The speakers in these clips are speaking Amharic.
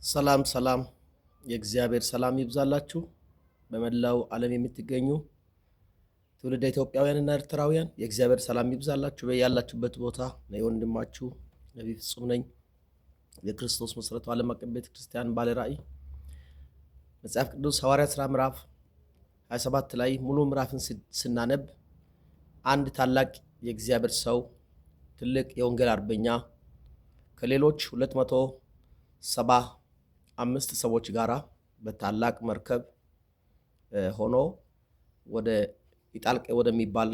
ሰላም ሰላም የእግዚአብሔር ሰላም ይብዛላችሁ። በመላው ዓለም የምትገኙ ትውልደ ኢትዮጵያውያንና ኤርትራውያን የእግዚአብሔር ሰላም ይብዛላችሁ በያላችሁበት ቦታ። ነው ወንድማችሁ ነቢይ ፍጹም ነኝ። የክርስቶስ መሰረቱ ዓለም አቀፍ ቤተ ክርስቲያን ባለ ራእይ መጽሐፍ ቅዱስ ሐዋርያት ሥራ ምዕራፍ 27 ላይ ሙሉ ምዕራፍን ስናነብ አንድ ታላቅ የእግዚአብሔር ሰው ትልቅ የወንጌል አርበኛ ከሌሎች 275 ሰዎች ጋራ በታላቅ መርከብ ሆኖ ወደ ኢጣልቄ ወደሚባል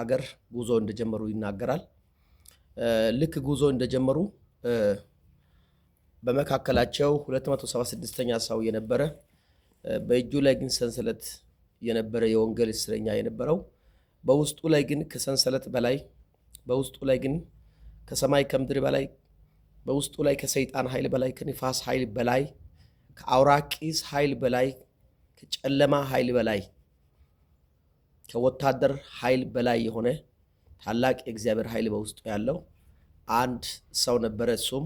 አገር ጉዞ እንደጀመሩ ይናገራል። ልክ ጉዞ እንደጀመሩ በመካከላቸው 276ኛ ሰው የነበረ በእጁ ላይ ግን ሰንሰለት የነበረ የወንጌል እስረኛ የነበረው በውስጡ ላይ ግን ከሰንሰለት በላይ በውስጡ ላይ ግን ከሰማይ ከምድር በላይ በውስጡ ላይ ከሰይጣን ኃይል በላይ ከንፋስ ኃይል በላይ ከአውራቂስ ኃይል በላይ ከጨለማ ኃይል በላይ ከወታደር ኃይል በላይ የሆነ ታላቅ የእግዚአብሔር ኃይል በውስጡ ያለው አንድ ሰው ነበረ። እሱም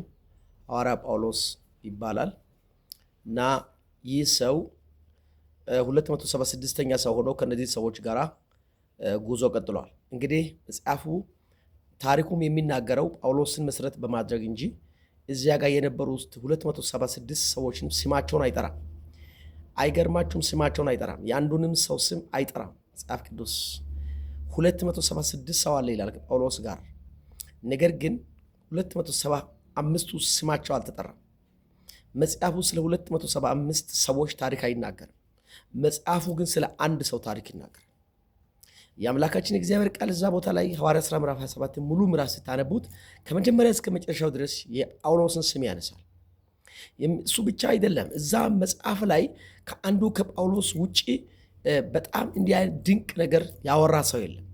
ሐዋርያ ጳውሎስ ይባላል እና ይህ ሰው 276ኛ ሰው ሆኖ ከነዚህ ሰዎች ጋራ ጉዞ ቀጥሏል። እንግዲህ መጽሐፉ ታሪኩም የሚናገረው ጳውሎስን መሰረት በማድረግ እንጂ እዚያ ጋር የነበሩት 276 ሰዎችን ስማቸውን አይጠራም። አይገርማችሁም? ስማቸውን አይጠራም። የአንዱንም ሰው ስም አይጠራም። መጽሐፍ ቅዱስ 276 ሰው አለ ይላል ጳውሎስ ጋር። ነገር ግን 275ቱ ስማቸው አልተጠራም። መጽሐፉ ስለ 275 ሰዎች ታሪክ አይናገርም። መጽሐፉ ግን ስለ አንድ ሰው ታሪክ ይናገራል። የአምላካችን እግዚአብሔር ቃል እዛ ቦታ ላይ ሐዋርያት ሥራ ምዕራፍ 27 ሙሉ ምዕራፍ ስታነቡት ከመጀመሪያ እስከ መጨረሻው ድረስ የጳውሎስን ስም ያነሳል። እሱ ብቻ አይደለም፣ እዛ መጽሐፍ ላይ ከአንዱ ከጳውሎስ ውጪ በጣም እንዲህ አይነት ድንቅ ነገር ያወራ ሰው የለም።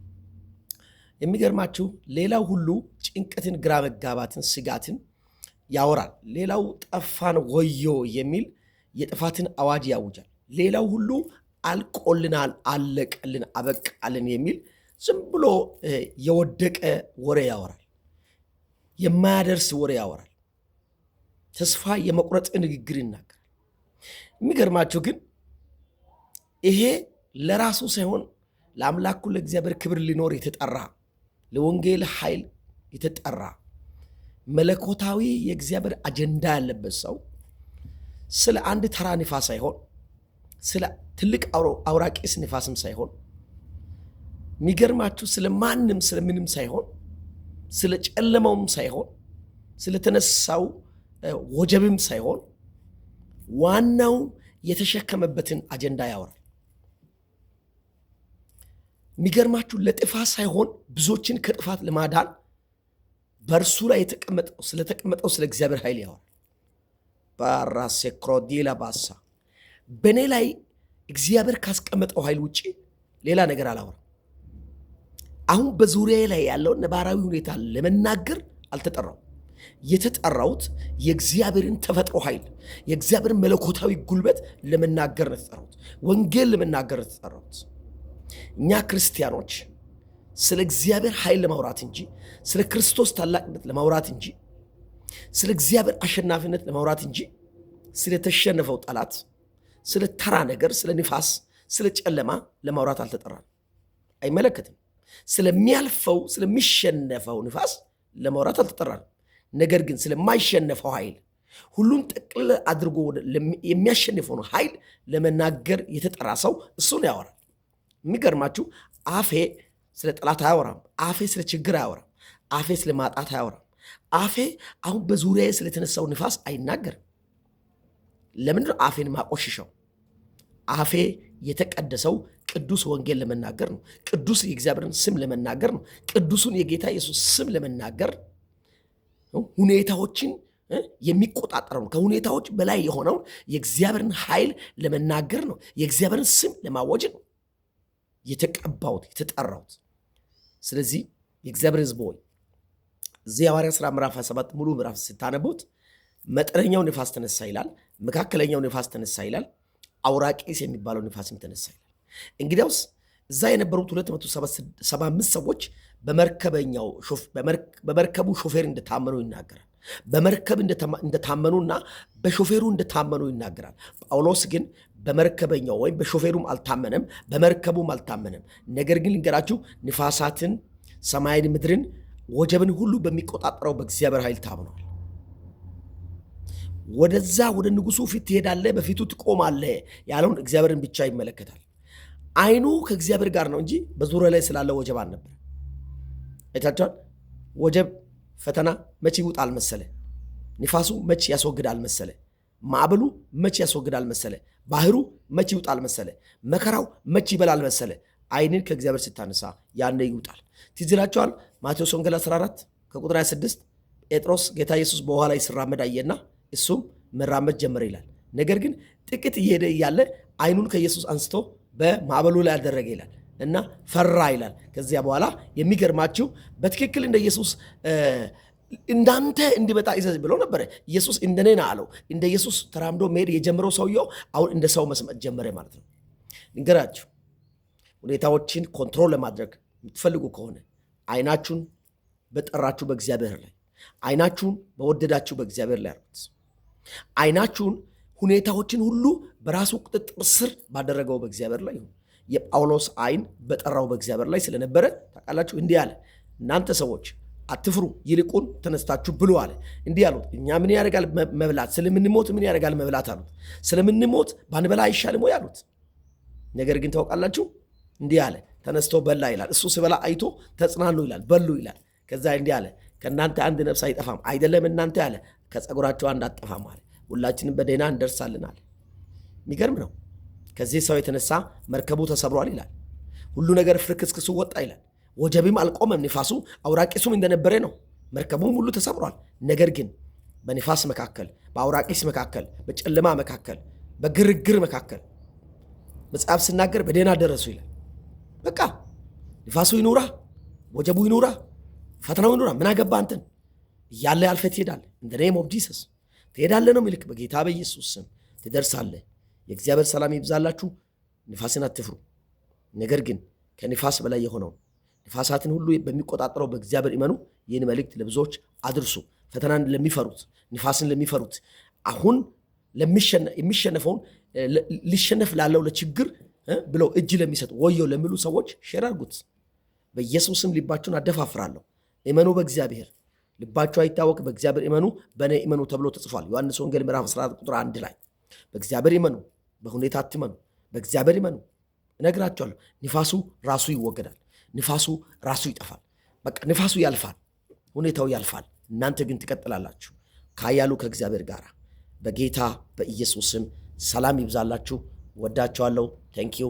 የሚገርማችሁ ሌላው ሁሉ ጭንቀትን፣ ግራ መጋባትን፣ ስጋትን ያወራል። ሌላው ጠፋን ወዮ የሚል የጥፋትን አዋጅ ያውጃል። ሌላው ሁሉ አልቆልናል፣ አለቀልን፣ አበቃልን የሚል ዝም ብሎ የወደቀ ወሬ ያወራል። የማያደርስ ወሬ ያወራል። ተስፋ የመቁረጥ ንግግር ይናገራል። የሚገርማችሁ ግን ይሄ ለራሱ ሳይሆን ለአምላኩ ለእግዚአብሔር ክብር ሊኖር የተጠራ ለወንጌል ኃይል የተጠራ መለኮታዊ የእግዚአብሔር አጀንዳ ያለበት ሰው ስለ አንድ ተራ ንፋስ ሳይሆን ስለ ትልቅ አውራቂስ ንፋስም ሳይሆን የሚገርማችሁ ስለ ማንም ስለ ምንም ሳይሆን ስለ ጨለማውም ሳይሆን ስለተነሳው ወጀብም ሳይሆን ዋናው የተሸከመበትን አጀንዳ ያወራል። የሚገርማችሁ ለጥፋት ሳይሆን ብዙዎችን ከጥፋት ለማዳን በእርሱ ላይ ስለተቀመጠው ስለ እግዚአብሔር ኃይል ያወራል። ባራሴ ክሮዲላ ባሳ በእኔ ላይ እግዚአብሔር ካስቀመጠው ኃይል ውጭ ሌላ ነገር አላወራም። አሁን በዙሪያ ላይ ያለውን ነባራዊ ሁኔታ ለመናገር አልተጠራው። የተጠራሁት የእግዚአብሔርን ተፈጥሮ ኃይል የእግዚአብሔርን መለኮታዊ ጉልበት ለመናገር ነው የተጠራሁት። ወንጌል ለመናገር ነው የተጠራሁት። እኛ ክርስቲያኖች ስለ እግዚአብሔር ኃይል ለማውራት እንጂ ስለ ክርስቶስ ታላቅነት ለማውራት እንጂ ስለ እግዚአብሔር አሸናፊነት ለማውራት እንጂ ስለተሸነፈው ጠላት፣ ስለ ተራ ነገር፣ ስለ ንፋስ፣ ስለ ጨለማ ለማውራት አልተጠራም። አይመለከትም። ስለሚያልፈው ስለሚሸነፈው ንፋስ ለማውራት አልተጠራም። ነገር ግን ስለማይሸነፈው ኃይል ሁሉን ጠቅልል አድርጎ የሚያሸንፈውን ኃይል ለመናገር የተጠራ ሰው እሱን ያወራል። የሚገርማችሁ አፌ ስለ ጠላት አያወራም። አፌ ስለ ችግር አያወራም። አፌ ስለ ማጣት አያወራም። አፌ አሁን በዙሪያ ስለተነሳው ንፋስ አይናገርም። ለምንድን ነው አፌን ማቆሽሸው? አፌ የተቀደሰው ቅዱስ ወንጌል ለመናገር ነው። ቅዱስ የእግዚአብሔርን ስም ለመናገር ነው። ቅዱሱን የጌታ ኢየሱስ ስም ለመናገር ነው። ሁኔታዎችን የሚቆጣጠረው ከሁኔታዎች በላይ የሆነውን የእግዚአብሔርን ኃይል ለመናገር ነው። የእግዚአብሔርን ስም ለማወጅ ነው የተቀባሁት የተጠራሁት። ስለዚህ የእግዚአብሔር ሕዝብ ሆይ እዚህ ሐዋርያት ሥራ ምዕራፍ 27 ሙሉ ምዕራፍ ስታነቡት መጠነኛው ንፋስ ተነሳ ይላል፣ መካከለኛው ንፋስ ተነሳ ይላል፣ አውራቂስ የሚባለው ንፋስም ተነሳ ይላል። እንግዲያውስ እዛ የነበሩት 275 ሰዎች በመርከቡ ሾፌር እንደታመኑ ይናገራል። በመርከብ እንደታመኑና በሾፌሩ እንደታመኑ ይናገራል። ጳውሎስ ግን በመርከበኛው ወይም በሾፌሩም አልታመነም፣ በመርከቡም አልታመነም። ነገር ግን ልንገራችሁ፣ ንፋሳትን፣ ሰማይን፣ ምድርን፣ ወጀብን ሁሉ በሚቆጣጠረው በእግዚአብሔር ኃይል ታምኗል። ወደዛ ወደ ንጉሱ ፊት ትሄዳለህ፣ በፊቱ ትቆማለህ ያለውን እግዚአብሔርን ብቻ ይመለከታል። አይኑ ከእግዚአብሔር ጋር ነው እንጂ በዙሪያ ላይ ስላለ ወጀብ አልነበረ። አይታችኋል። ወጀብ ፈተና መቼ ይውጣል መሰለ? ንፋሱ መቼ ያስወግዳል መሰለ? ማዕበሉ መቼ ያስወግዳል መሰለ? ባህሩ መቼ ይውጣል መሰለ? መከራው መቼ ይበላል መሰለ? አይንን ከእግዚአብሔር ስታነሳ ያነ ይውጣል። ትዝ ይላችኋል ማቴዎስ ወንጌል 14 ከቁጥር 26 ጴጥሮስ ጌታ ኢየሱስ በውሃ ላይ ሲራመድ አየና እሱም መራመድ ጀመረ ይላል። ነገር ግን ጥቂት እየሄደ እያለ አይኑን ከኢየሱስ አንስቶ በማዕበሉ ላይ አደረገ ይላል እና ፈራ ይላል። ከዚያ በኋላ የሚገርማችሁ በትክክል እንደ ኢየሱስ እንዳንተ እንዲመጣ ይዘዝ ብሎ ነበረ። ኢየሱስ እንደኔ ና አለው። እንደ ኢየሱስ ተራምዶ መሄድ የጀመረው ሰውየው አሁን እንደ ሰው መስመጥ ጀመረ ማለት ነው። ንገራችሁ፣ ሁኔታዎችን ኮንትሮል ለማድረግ የምትፈልጉ ከሆነ አይናችሁን በጠራችሁ በእግዚአብሔር ላይ፣ አይናችሁን በወደዳችሁ በእግዚአብሔር ላይ አርጉት። አይናችሁን ሁኔታዎችን ሁሉ በራሱ ቁጥጥር ስር ባደረገው በእግዚአብሔር ላይ ይሁን። የጳውሎስ አይን በጠራው በእግዚአብሔር ላይ ስለነበረ ታውቃላችሁ፣ እንዲህ አለ፣ እናንተ ሰዎች አትፍሩ፣ ይልቁን ተነስታችሁ ብሉ አለ። እንዲህ አሉት፣ እኛ ምን ያደርጋል መብላት? ስለምንሞት ምን ያደርጋል መብላት አሉት። ስለምንሞት ባንበላ አይሻልም ወይ አሉት። ነገር ግን ታውቃላችሁ፣ እንዲህ አለ፣ ተነስቶ በላ ይላል። እሱ ሲበላ አይቶ ተጽናኑ ይላል፣ በሉ ይላል። ከዛ እንዲህ አለ፣ ከእናንተ አንድ ነፍስ አይጠፋም፣ አይደለም እናንተ አለ፣ ከጸጉራቸው አንድ አጠፋም አለ። ሁላችንም በደህና እንደርሳለን አለ። የሚገርም ነው። ከዚህ ሰው የተነሳ መርከቡ ተሰብሯል ይላል። ሁሉ ነገር ፍርክስክሱ ወጣ ይላል። ወጀብም አልቆመም፣ ንፋሱ አውራቂሱም እንደነበረ ነው። መርከቡም ሁሉ ተሰብሯል። ነገር ግን በንፋስ መካከል፣ በአውራቂስ መካከል፣ በጨለማ መካከል፣ በግርግር መካከል መጽሐፍ ሲናገር በደህና ደረሱ ይላል። በቃ ንፋሱ ይኑራ፣ ወጀቡ ይኑራ፣ ፈተናው ይኑራ፣ ምን አገባ አንተን እያለ አልፈህ ትሄዳለህ። እንደ ኔም ኦፍ ጂሰስ ትሄዳለህ ነው የሚልክ። በጌታ በኢየሱስ ስም ትደርሳለህ። የእግዚአብሔር ሰላም ይብዛላችሁ። ንፋስን አትፍሩ፣ ነገር ግን ከንፋስ በላይ የሆነውን ንፋሳትን ሁሉ በሚቆጣጠረው በእግዚአብሔር እመኑ። ይህን መልእክት ለብዙዎች አድርሱ። ፈተናን ለሚፈሩት፣ ንፋስን ለሚፈሩት፣ አሁን የሚሸነፈውን ሊሸነፍ ላለው ለችግር ብለው እጅ ለሚሰጡ ወዮ ለሚሉ ሰዎች ሼር አድርጉት። በኢየሱስም ልባችሁን አደፋፍራለሁ። እመኑ በእግዚአብሔር፣ ልባችሁ አይታወቅ፣ በእግዚአብሔር እመኑ፣ በእኔ እመኑ ተብሎ ተጽፏል። ዮሐንስ ወንጌል ምዕራፍ 14 ቁጥር 1 ላይ በእግዚአብሔር እመኑ፣ በሁኔታ አትመኑ፣ በእግዚአብሔር እመኑ። እነግራችኋለሁ፣ ንፋሱ ራሱ ይወገዳል። ንፋሱ ራሱ ይጠፋል። በቃ ንፋሱ ያልፋል፣ ሁኔታው ያልፋል። እናንተ ግን ትቀጥላላችሁ ከኃያሉ ከእግዚአብሔር ጋር። በጌታ በኢየሱስም ሰላም ይብዛላችሁ። ወዳችኋለሁ። ቴንኪው